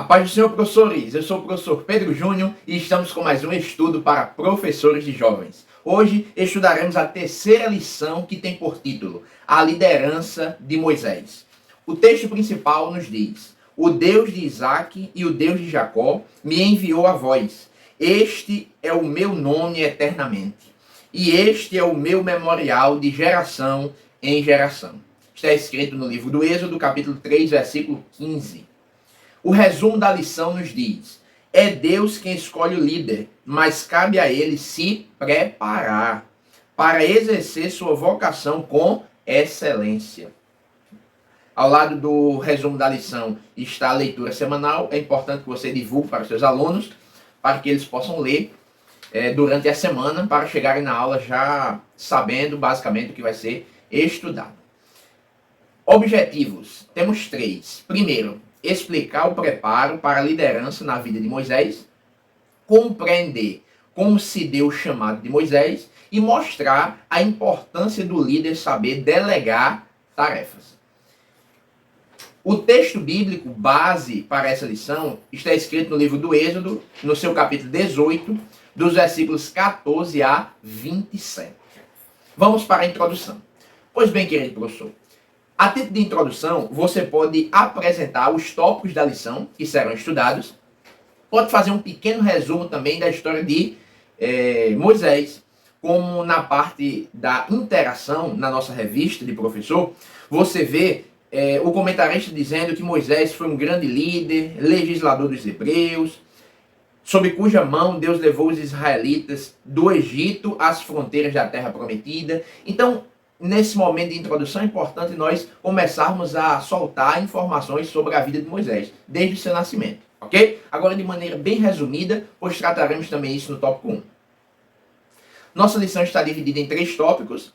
paz do Senhor, professores! Eu sou o professor Pedro Júnior e estamos com mais um estudo para professores de jovens. Hoje estudaremos a terceira lição que tem por título A Liderança de Moisés. O texto principal nos diz: O Deus de Isaac e o Deus de Jacó me enviou a vós. Este é o meu nome eternamente, e este é o meu memorial de geração em geração. Está escrito no livro do Êxodo, capítulo 3, versículo 15. O resumo da lição nos diz: é Deus quem escolhe o líder, mas cabe a ele se preparar para exercer sua vocação com excelência. Ao lado do resumo da lição está a leitura semanal. É importante que você divulgue para os seus alunos, para que eles possam ler durante a semana, para chegarem na aula já sabendo basicamente o que vai ser estudado. Objetivos, temos 3. Primeiro, explicar o preparo para a liderança na vida de Moisés, compreender como se deu o chamado de Moisés e mostrar a importância do líder saber delegar tarefas. O texto bíblico base para essa lição está escrito no livro do Êxodo, no seu capítulo 18, dos versículos 14 a 27. Vamos para a introdução. Pois bem, querido professor, a título de introdução, você pode apresentar os tópicos da lição que serão estudados, pode fazer um pequeno resumo também da história de Moisés, como na parte da interação na nossa revista de professor, você vê o comentarista dizendo que Moisés foi um grande líder, legislador dos hebreus, sob cuja mão Deus levou os israelitas do Egito às fronteiras da terra prometida. Então, nesse momento de introdução, é importante nós começarmos a soltar informações sobre a vida de Moisés, desde o seu nascimento, ok? Agora, de maneira bem resumida, pois trataremos também isso no tópico 1. Nossa lição está dividida em 3 tópicos,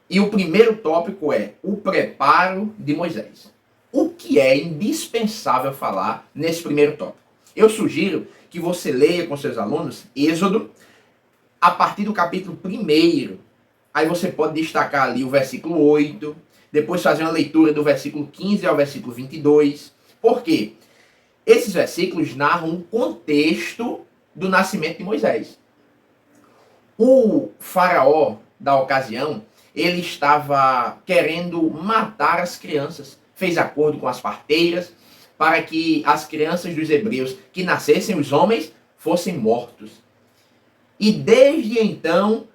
e o primeiro tópico é o preparo de Moisés. O que é indispensável falar nesse primeiro tópico? Eu sugiro que você leia com seus alunos Êxodo, a partir do capítulo 1. Aí você pode destacar ali o versículo 8, depois fazer uma leitura do versículo 15 ao versículo 22. Por quê? Esses versículos narram o contexto do nascimento de Moisés. O faraó da ocasião, ele estava querendo matar as crianças. Fez acordo com as parteiras para que as crianças dos hebreus que nascessem, os homens, fossem mortos. E desde então,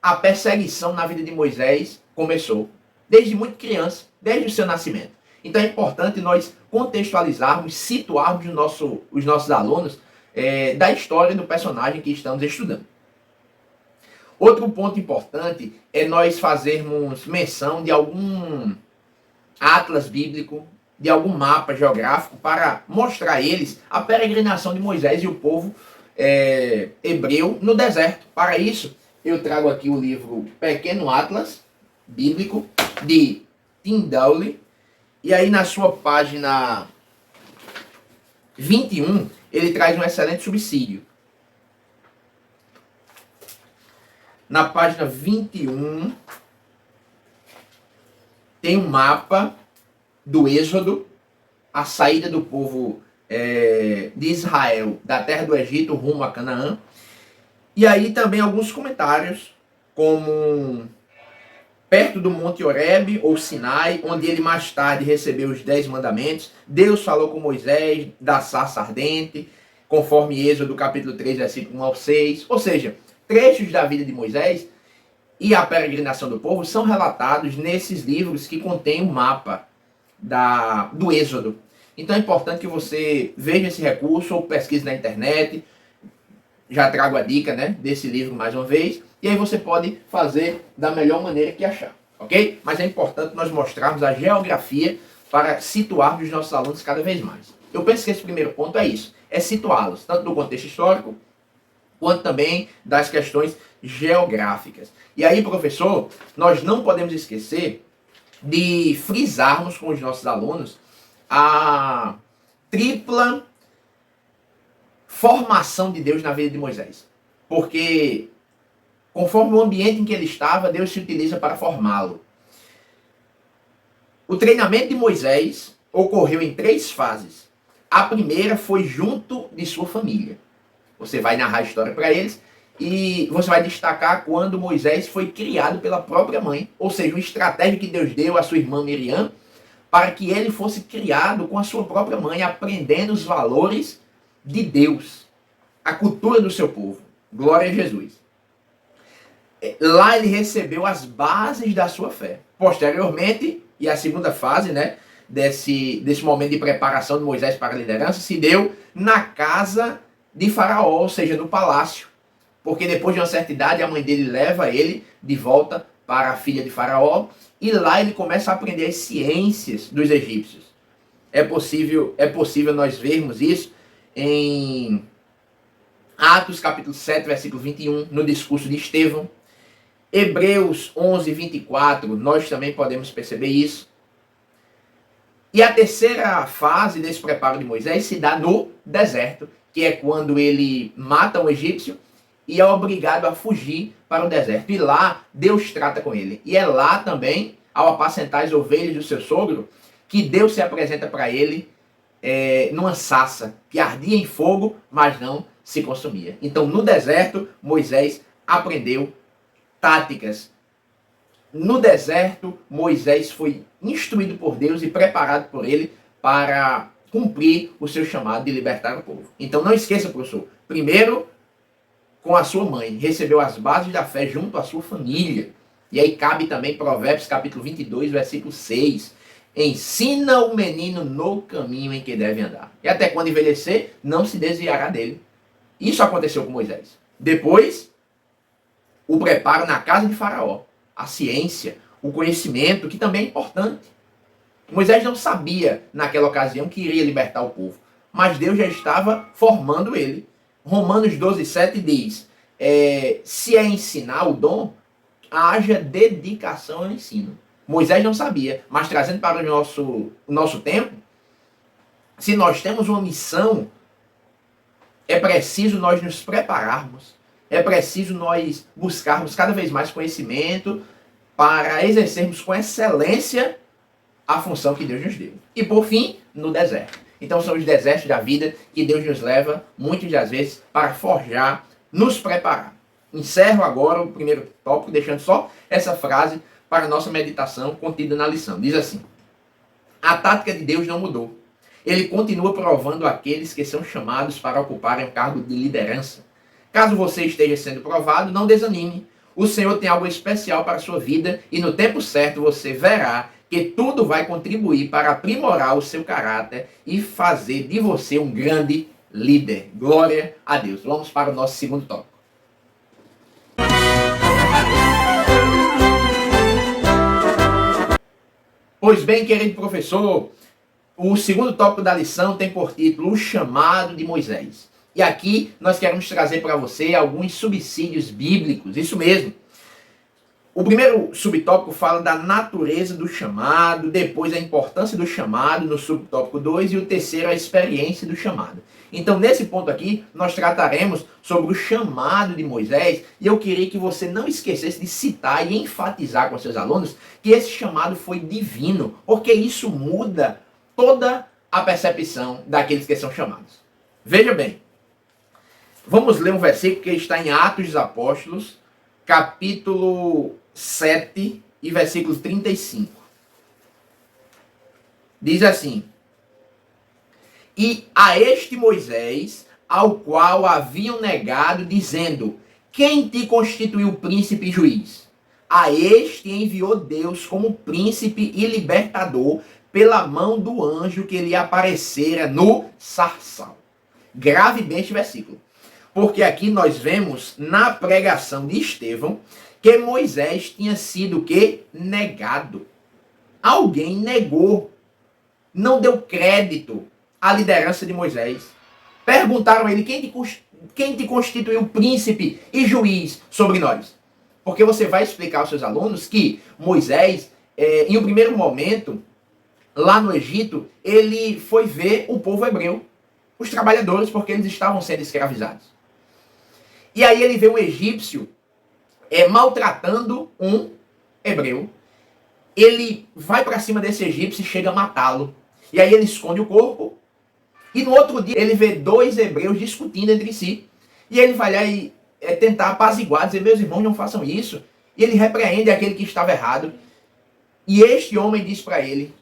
a perseguição na vida de Moisés começou, desde muito criança, desde o seu nascimento. Então é importante nós contextualizarmos, situarmos os nossos alunos da história do personagem que estamos estudando. Outro ponto importante é nós fazermos menção de algum atlas bíblico, de algum mapa geográfico, para mostrar a eles a peregrinação de Moisés e o povo hebreu no deserto. Para isso, eu trago aqui o livro Pequeno Atlas Bíblico, de Tim Dowley. E aí na sua página 21, ele traz um excelente subsídio. Na página 21, tem um mapa do Êxodo, a saída do povo de Israel da terra do Egito rumo a Canaã. E aí também alguns comentários, como perto do Monte Horebe, ou Sinai, onde ele mais tarde recebeu os 10 mandamentos, Deus falou com Moisés da sarça ardente, conforme Êxodo capítulo 3, versículo 1 ao 6. Ou seja, trechos da vida de Moisés e a peregrinação do povo são relatados nesses livros que contêm o mapa do Êxodo. Então é importante que você veja esse recurso ou pesquise na internet. Já trago a dica, desse livro mais uma vez. E aí você pode fazer da melhor maneira que achar, ok? Mas é importante nós mostrarmos a geografia para situarmos os nossos alunos cada vez mais. Eu penso que esse primeiro ponto é isso. É situá-los, tanto do contexto histórico, quanto também das questões geográficas. E aí, professor, nós não podemos esquecer de frisarmos com os nossos alunos a tripla formação de Deus na vida de Moisés. Porque, conforme o ambiente em que ele estava, Deus se utiliza para formá-lo. O treinamento de Moisés ocorreu em 3 fases. A primeira foi junto de sua família. Você vai narrar a história para eles e você vai destacar quando Moisés foi criado pela própria mãe, ou seja, uma estratégia que Deus deu à sua irmã Miriam para que ele fosse criado com a sua própria mãe, aprendendo os valores de Deus, a cultura do seu povo. Glória a Jesus. Lá ele recebeu as bases da sua fé. Posteriormente, e a segunda fase, né, desse momento de preparação de Moisés para a liderança, se deu na casa de Faraó, ou seja, no palácio. Porque depois de uma certa idade, a mãe dele leva ele de volta para a filha de Faraó, e lá ele começa a aprender as ciências dos egípcios. É possível nós vermos isso em Atos capítulo 7, versículo 21, no discurso de Estevão. Hebreus 11, 24, nós também podemos perceber isso. E a terceira fase desse preparo de Moisés se dá no deserto, que é quando ele mata um egípcio e é obrigado a fugir para o deserto. E lá Deus trata com ele. E é lá também, ao apacentar as ovelhas do seu sogro, que Deus se apresenta para ele numa sarça que ardia em fogo, mas não se consumia. Então, no deserto, Moisés aprendeu táticas. No deserto, Moisés foi instruído por Deus e preparado por ele para cumprir o seu chamado de libertar o povo. Então, não esqueça, professor, primeiro, com a sua mãe, recebeu as bases da fé junto à sua família. E aí cabe também Provérbios capítulo 22, versículo 6. Ensina o menino no caminho em que deve andar. E até quando envelhecer, não se desviará dele. Isso aconteceu com Moisés. Depois, o preparo na casa de Faraó. A ciência, o conhecimento, que também é importante. Moisés não sabia, naquela ocasião, que iria libertar o povo. Mas Deus já estava formando ele. Romanos 12, 7 diz, se é ensinar o dom, haja dedicação ao ensino. Moisés não sabia, mas trazendo para o nosso tempo, se nós temos uma missão, é preciso nós nos prepararmos, é preciso nós buscarmos cada vez mais conhecimento para exercermos com excelência a função que Deus nos deu. E por fim, no deserto. Então são os desertos da vida que Deus nos leva, muitas das vezes, para forjar, nos preparar. Encerro agora o primeiro tópico, deixando só essa frase para a nossa meditação contida na lição. Diz assim: a tática de Deus não mudou. Ele continua provando aqueles que são chamados para ocuparem o cargo de liderança. Caso você esteja sendo provado, não desanime. O Senhor tem algo especial para a sua vida e no tempo certo você verá que tudo vai contribuir para aprimorar o seu caráter e fazer de você um grande líder. Glória a Deus. Vamos para o nosso segundo tópico. Pois bem, querido professor, o segundo tópico da lição tem por título o chamado de Moisés. E aqui nós queremos trazer para você alguns subsídios bíblicos, isso mesmo. O primeiro subtópico fala da natureza do chamado, depois a importância do chamado no subtópico 2 e o terceiro a experiência do chamado. Então nesse ponto aqui nós trataremos sobre o chamado de Moisés e eu queria que você não esquecesse de citar e enfatizar com seus alunos que esse chamado foi divino, porque isso muda toda a percepção daqueles que são chamados. Veja bem, vamos ler um versículo que está em Atos dos Apóstolos, capítulo 7 e versículo 35. Diz assim: e a este Moisés, ao qual haviam negado, dizendo: quem te constituiu príncipe e juiz? A este enviou Deus como príncipe e libertador pela mão do anjo que lhe aparecera no sarçal. Grave bem este versículo, porque aqui nós vemos na pregação de Estevão que Moisés tinha sido o quê? Negado. Alguém negou, não deu crédito à liderança de Moisés. Perguntaram a ele: quem te constituiu príncipe e juiz sobre nós? Porque você vai explicar aos seus alunos que Moisés, em um primeiro momento, lá no Egito, ele foi ver o povo hebreu, os trabalhadores, porque eles estavam sendo escravizados. E aí ele vê um egípcio maltratando um hebreu. Ele vai para cima desse egípcio e chega a matá-lo. E aí ele esconde o corpo, E no outro dia ele vê dois hebreus discutindo entre si. E ele vai lá e tentar apaziguar, dizer, meus irmãos, não façam isso. E ele repreende aquele que estava errado. E este homem diz para ele,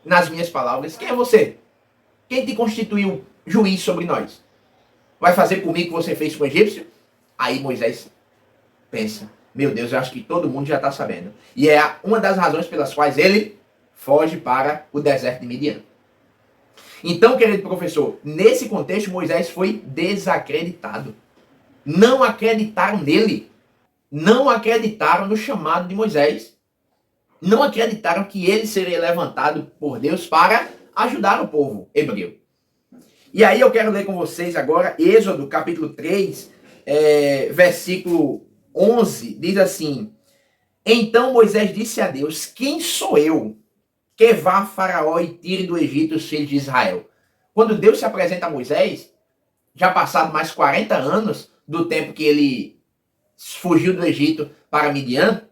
nas minhas palavras, quem é você? Quem te constituiu juiz sobre nós? Vai fazer comigo o que você fez com o egípcio? Aí Moisés pensa, meu Deus, eu acho que todo mundo já está sabendo. E é uma das razões pelas quais ele foge para o deserto de Midian. Então, querido professor, nesse contexto Moisés foi desacreditado. Não acreditaram nele. Não acreditaram no chamado de Moisés. Não acreditaram que ele seria levantado por Deus para ajudar o povo hebreu. E aí eu quero ler com vocês agora Êxodo capítulo 3, versículo 11, diz assim: Então Moisés disse a Deus, quem sou eu que vá a Faraó e tire do Egito os filhos de Israel? Quando Deus se apresenta a Moisés, já passado mais 40 anos do tempo que ele fugiu do Egito para Midian,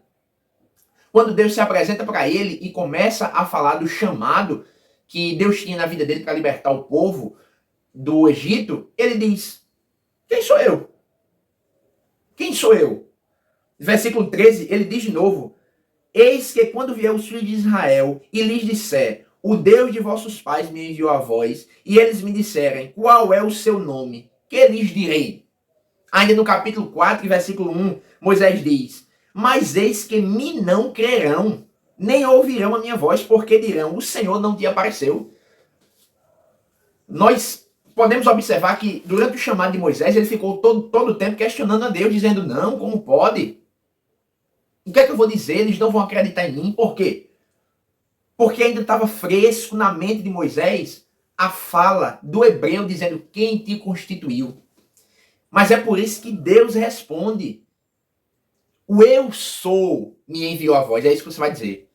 quando Deus se apresenta para ele e começa a falar do chamado que Deus tinha na vida dele para libertar o povo do Egito, ele diz, quem sou eu? Quem sou eu? Versículo 13, ele diz de novo, eis que quando vier os filhos de Israel e lhes disser, o Deus de vossos pais me enviou a vós, e eles me disserem, qual é o seu nome? Que lhes direi? Ainda no capítulo 4, versículo 1, Moisés diz, mas eis que me não crerão, nem ouvirão a minha voz, porque dirão, o Senhor não te apareceu. Nós podemos observar que durante o chamado de Moisés, ele ficou todo o tempo questionando a Deus, dizendo, não, como pode? O que é que eu vou dizer? Eles não vão acreditar em mim. Por quê? Porque ainda estava fresco na mente de Moisés a fala do hebreu dizendo, quem te constituiu? Mas é por isso que Deus responde. O eu sou me enviou a voz. É isso que você vai dizer.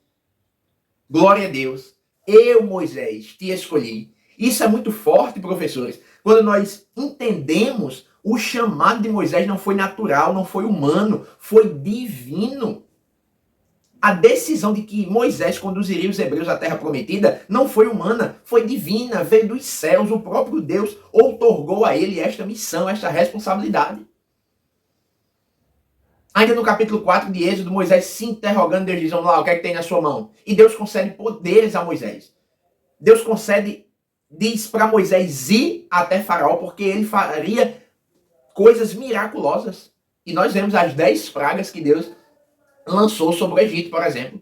Glória a Deus. Eu, Moisés, te escolhi. Isso é muito forte, professores. Quando nós entendemos o chamado de Moisés não foi natural, não foi humano, foi divino. A decisão de que Moisés conduziria os hebreus à terra prometida não foi humana, foi divina, veio dos céus. O próprio Deus outorgou a ele esta missão, esta responsabilidade. Ainda no capítulo 4 de Êxodo, Moisés se interrogando, Deus diz, vamos lá, o que é que tem na sua mão? E Deus concede poderes a Moisés. Deus diz para Moisés ir até Faraó, porque ele faria coisas miraculosas. E nós vemos as 10 pragas que Deus lançou sobre o Egito, por exemplo.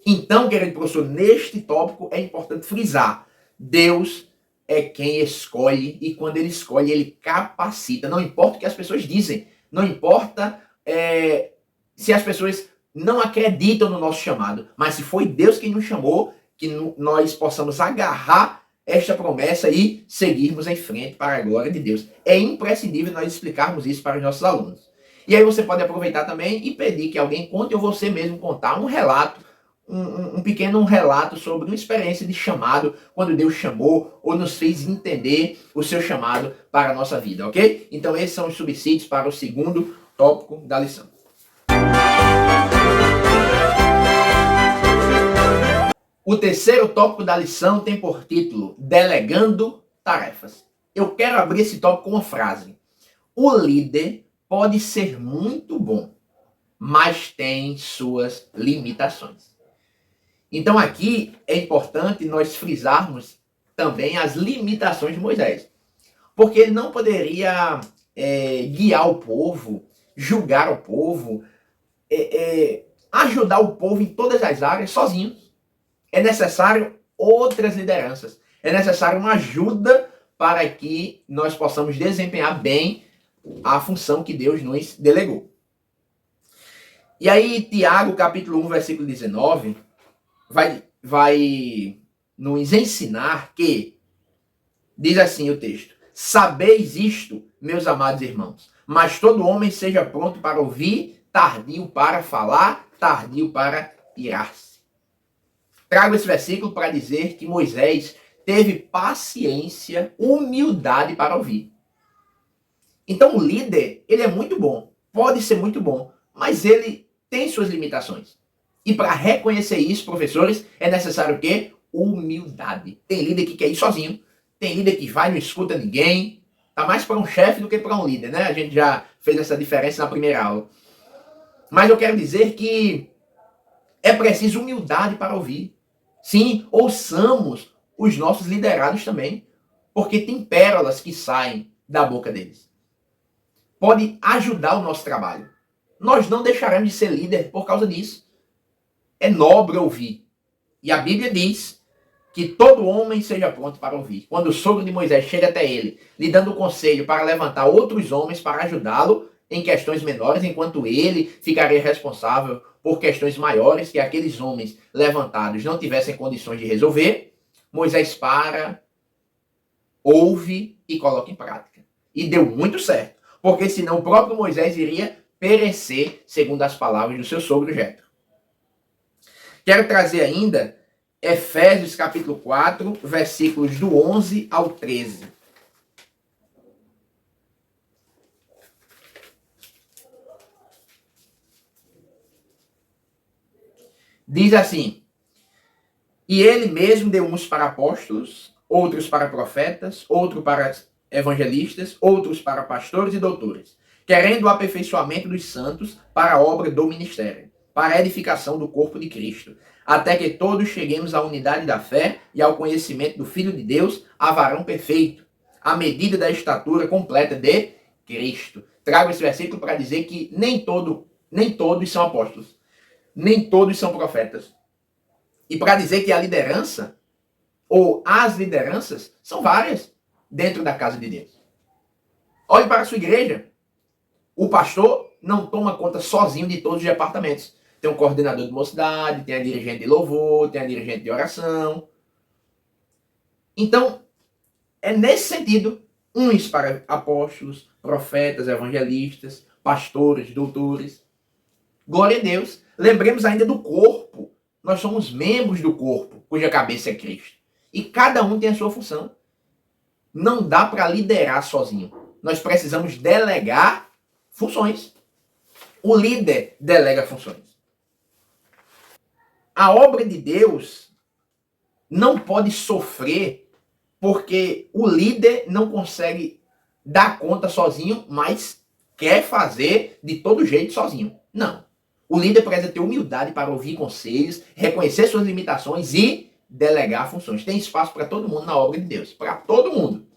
Então, querido professor, neste tópico é importante frisar. Deus é quem escolhe, e quando ele escolhe, ele capacita. Não importa o que as pessoas dizem, não importa se as pessoas não acreditam no nosso chamado, mas se foi Deus quem nos chamou, que nós possamos agarrar esta promessa e seguirmos em frente para a glória de Deus. É imprescindível nós explicarmos isso para os nossos alunos. E aí você pode aproveitar também e pedir que alguém conte ou você mesmo contar um relato, um pequeno relato sobre uma experiência de chamado, quando Deus chamou ou nos fez entender o seu chamado para a nossa vida, ok? Então esses são os subsídios para o segundo tópico da lição. O terceiro tópico da lição tem por título Delegando Tarefas. Eu quero abrir esse tópico com uma frase. O líder pode ser muito bom, mas tem suas limitações. Então aqui é importante nós frisarmos também as limitações de Moisés. Porque ele não poderia guiar o povo, julgar o povo, ajudar o povo em todas as áreas sozinho. É necessário outras lideranças. É necessário uma ajuda para que nós possamos desempenhar bem a função que Deus nos delegou. E aí, Tiago, capítulo 1, versículo 19, vai nos ensinar que, diz assim o texto, sabeis isto, meus amados irmãos, mas todo homem seja pronto para ouvir, tardio para falar, tardio para irar-se. Trago esse versículo para dizer que Moisés teve paciência, humildade para ouvir. Então o líder, ele é muito bom, pode ser muito bom, mas ele tem suas limitações. E para reconhecer isso, professores, é necessário o quê? Humildade. Tem líder que quer ir sozinho, Tem líder que vai e não escuta ninguém. Tá mais para um chefe do que para um líder, né? A gente já fez essa diferença na primeira aula. Mas eu quero dizer que é preciso humildade para ouvir. Sim, ouçamos os nossos liderados também, porque tem pérolas que saem da boca deles. Pode ajudar o nosso trabalho. Nós não deixaremos de ser líder por causa disso. É nobre ouvir. E a Bíblia diz que todo homem seja pronto para ouvir. Quando o sogro de Moisés chega até ele, lhe dando conselho para levantar outros homens para ajudá-lo em questões menores, enquanto ele ficaria responsável por questões maiores que aqueles homens levantados não tivessem condições de resolver, Moisés para, ouve e coloca em prática. E deu muito certo, porque senão o próprio Moisés iria perecer, segundo as palavras do seu sogro Jetro. Quero trazer ainda Efésios capítulo 4, versículos do 11 ao 13. Diz assim: e ele mesmo deu uns para apóstolos, outros para profetas, outros para evangelistas, outros para pastores e doutores, querendo o aperfeiçoamento dos santos para a obra do ministério, para a edificação do corpo de Cristo, até que todos cheguemos à unidade da fé e ao conhecimento do Filho de Deus, a varão perfeito, à medida da estatura completa de Cristo. Trago esse versículo para dizer que nem todos são apóstolos, nem todos são profetas. E para dizer que a liderança, ou as lideranças, são várias dentro da casa de Deus. Olhe para a sua igreja. O pastor não toma conta sozinho de todos os departamentos. Tem um coordenador de mocidade, tem a dirigente de louvor, tem a dirigente de oração. Então, é nesse sentido, uns para apóstolos, profetas, evangelistas, pastores, doutores. Glória a Deus. Lembremos ainda do corpo. Nós somos membros do corpo, cuja cabeça é Cristo. E cada um tem a sua função. Não dá para liderar sozinho. Nós precisamos delegar funções. O líder delega funções. A obra de Deus não pode sofrer porque o líder não consegue dar conta sozinho, mas quer fazer de todo jeito sozinho. Não. O líder precisa ter humildade para ouvir conselhos, reconhecer suas limitações e delegar funções. Tem espaço para todo mundo na obra de Deus. Para todo mundo.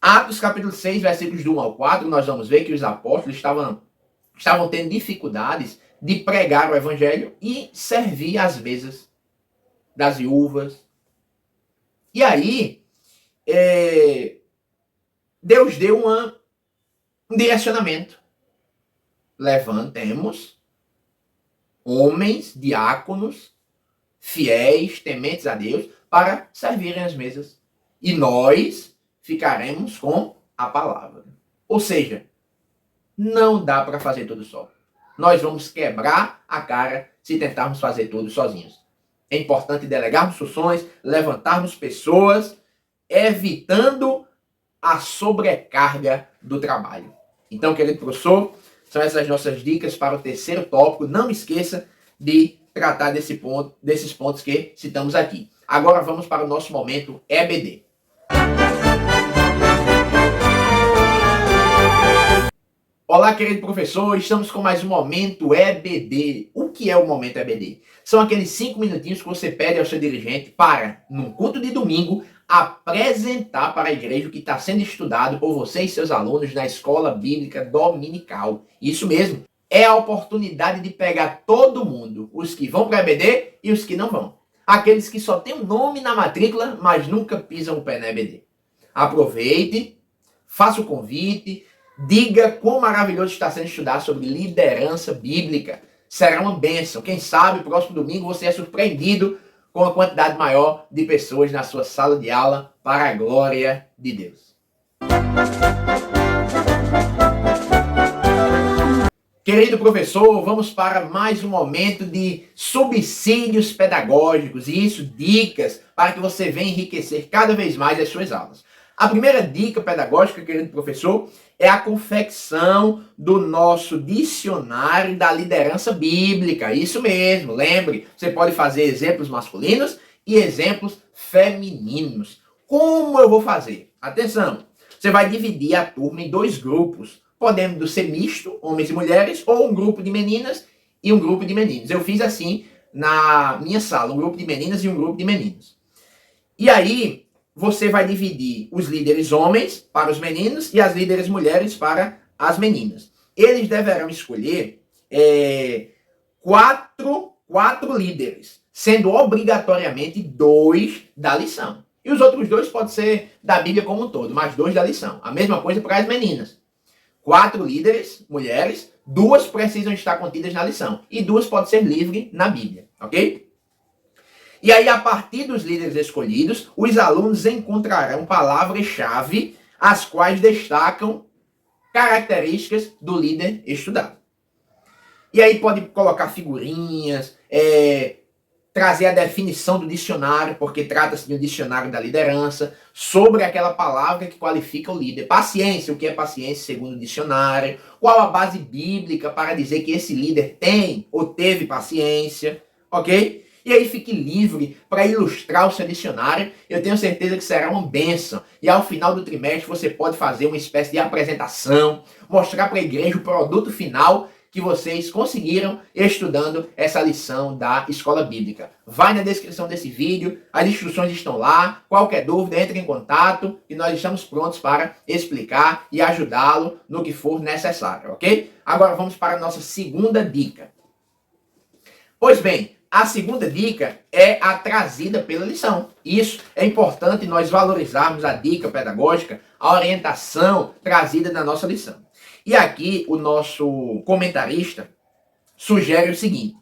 Atos capítulo 6, versículos do 1 ao 4, nós vamos ver que os apóstolos estavam tendo dificuldades de pregar o evangelho e servir às mesas das viúvas. E aí, Deus deu um direcionamento. Levantemos homens, diáconos, fiéis, tementes a Deus, para servirem as mesas. E nós ficaremos com a palavra. Ou seja, não dá para fazer tudo só. Nós vamos quebrar a cara se tentarmos fazer tudo sozinhos. É importante delegarmos funções, levantarmos pessoas, evitando a sobrecarga do trabalho. Então, querido professor, são essas nossas dicas para o terceiro tópico. Não esqueça de tratar desses pontos que citamos aqui. Agora vamos para o nosso momento EBD. Olá, querido professor, estamos com mais um Momento EBD. O que é o Momento EBD? São aqueles 5 minutinhos que você pede ao seu dirigente para, num culto de domingo, apresentar para a igreja o que está sendo estudado por você e seus alunos na escola bíblica dominical. Isso mesmo, é a oportunidade de pegar todo mundo, os que vão para a EBD e os que não vão. Aqueles que só têm um nome na matrícula, mas nunca pisam o pé na EBD. Aproveite, faça o convite, diga quão maravilhoso está sendo estudar sobre liderança bíblica. Será uma bênção. Quem sabe, próximo domingo, você é surpreendido com uma quantidade maior de pessoas na sua sala de aula para a glória de Deus. Querido professor, vamos para mais um momento de subsídios pedagógicos. E isso, dicas para que você venha enriquecer cada vez mais as suas aulas. A primeira dica pedagógica, querido professor, é a confecção do nosso dicionário da liderança bíblica. Isso mesmo, lembre, você pode fazer exemplos masculinos e exemplos femininos. Como eu vou fazer? Atenção, você vai dividir a turma em 2 grupos, podendo ser misto, homens e mulheres, ou um grupo de meninas e um grupo de meninos. Eu fiz assim na minha sala, um grupo de meninas e um grupo de meninos. E aí, você vai dividir os líderes homens para os meninos e as líderes mulheres para as meninas. Eles deverão escolher quatro líderes, sendo obrigatoriamente 2 da lição. E os outros 2 podem ser da Bíblia como um todo, mas 2 da lição. A mesma coisa para as meninas. 4 líderes, mulheres, 2 precisam estar contidas na lição. E 2 podem ser livres na Bíblia, ok? E aí, a partir dos líderes escolhidos, os alunos encontrarão palavras-chave, as quais destacam características do líder estudado. E aí pode colocar figurinhas, trazer a definição do dicionário, porque trata-se de um dicionário da liderança, sobre aquela palavra que qualifica o líder. Paciência, o que é paciência segundo o dicionário? Qual a base bíblica para dizer que esse líder tem ou teve paciência? Ok? E aí fique livre para ilustrar o seu dicionário. Eu tenho certeza que será uma bênção. E ao final do trimestre você pode fazer uma espécie de apresentação, mostrar para a igreja o produto final que vocês conseguiram estudando essa lição da escola bíblica. Vai na descrição desse vídeo, as instruções estão lá. Qualquer dúvida, entre em contato e nós estamos prontos para explicar e ajudá-lo no que for necessário, ok? Agora vamos para a nossa segunda dica. Pois bem, a segunda dica é a trazida pela lição. Isso é importante nós valorizarmos a dica pedagógica, a orientação trazida na nossa lição. E aqui o nosso comentarista sugere o seguinte,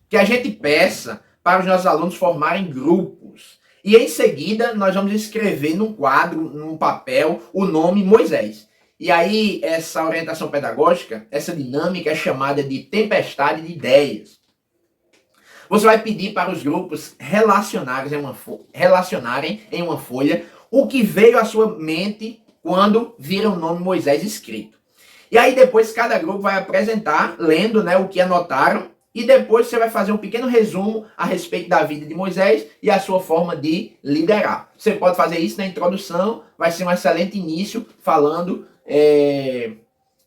que a gente peça para os nossos alunos formarem grupos. E em seguida nós vamos escrever num quadro, num papel, o nome Moisés. E aí essa orientação pedagógica, essa dinâmica é chamada de tempestade de ideias. Você vai pedir para os grupos relacionarem em uma folha o que veio à sua mente quando viram o nome Moisés escrito. E aí depois cada grupo vai apresentar, lendo, o que anotaram, e depois você vai fazer um pequeno resumo a respeito da vida de Moisés e a sua forma de liderar. Você pode fazer isso na introdução, vai ser um excelente início falando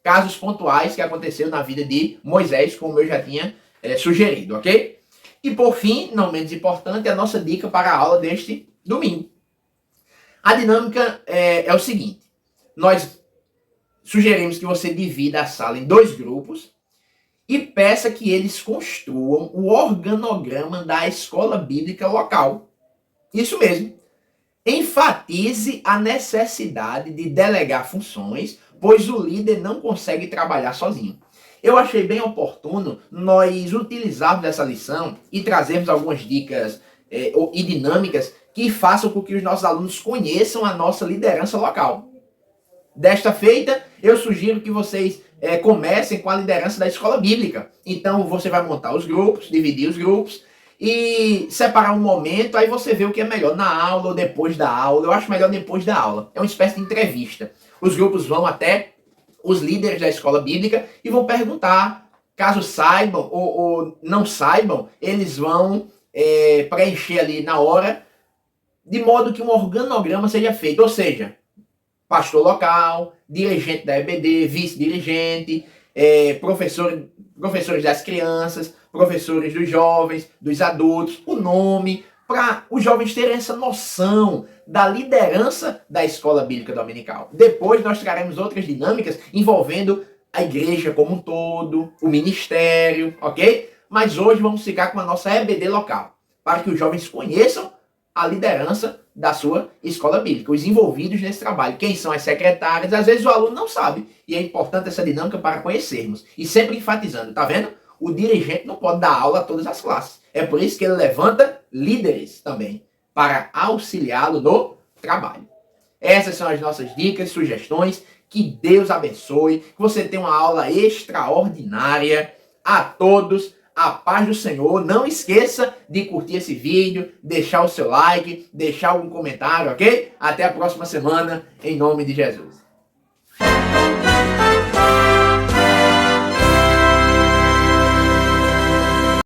casos pontuais que aconteceram na vida de Moisés, como eu já tinha sugerido, ok? E por fim, não menos importante, a nossa dica para a aula deste domingo. A dinâmica é o seguinte, nós sugerimos que você divida a sala em 2 grupos e peça que eles construam o organograma da escola bíblica local. Isso mesmo. Enfatize a necessidade de delegar funções, pois o líder não consegue trabalhar sozinho. Eu achei bem oportuno nós utilizarmos essa lição e trazermos algumas dicas e dinâmicas que façam com que os nossos alunos conheçam a nossa liderança local. Desta feita, eu sugiro que vocês comecem com a liderança da escola bíblica. Então, você vai montar os grupos, dividir os grupos e separar um momento, aí você vê o que é melhor, na aula ou depois da aula. Eu acho melhor depois da aula. É uma espécie de entrevista. Os grupos vão até os líderes da escola bíblica e vão perguntar. Caso saibam ou não saibam, eles vão preencher ali na hora, de modo que um organograma seja feito. Ou seja, pastor local, dirigente da EBD, vice-dirigente, professores das crianças, professores dos jovens, dos adultos, o nome, para os jovens terem essa noção da liderança da escola bíblica dominical. Depois nós traremos outras dinâmicas envolvendo a igreja como um todo, o ministério, ok? Mas hoje vamos ficar com a nossa EBD local, para que os jovens conheçam a liderança da sua escola bíblica, os envolvidos nesse trabalho, quem são as secretárias, às vezes o aluno não sabe, e é importante essa dinâmica para conhecermos, e sempre enfatizando, tá vendo? O dirigente não pode dar aula a todas as classes, é por isso que ele levanta líderes também, para auxiliá-lo no trabalho. Essas são as nossas dicas, sugestões, que Deus abençoe, que você tenha uma aula extraordinária. A todos, a paz do Senhor. Não esqueça de curtir esse vídeo, deixar o seu like, deixar algum comentário, ok? Até a próxima semana, em nome de Jesus.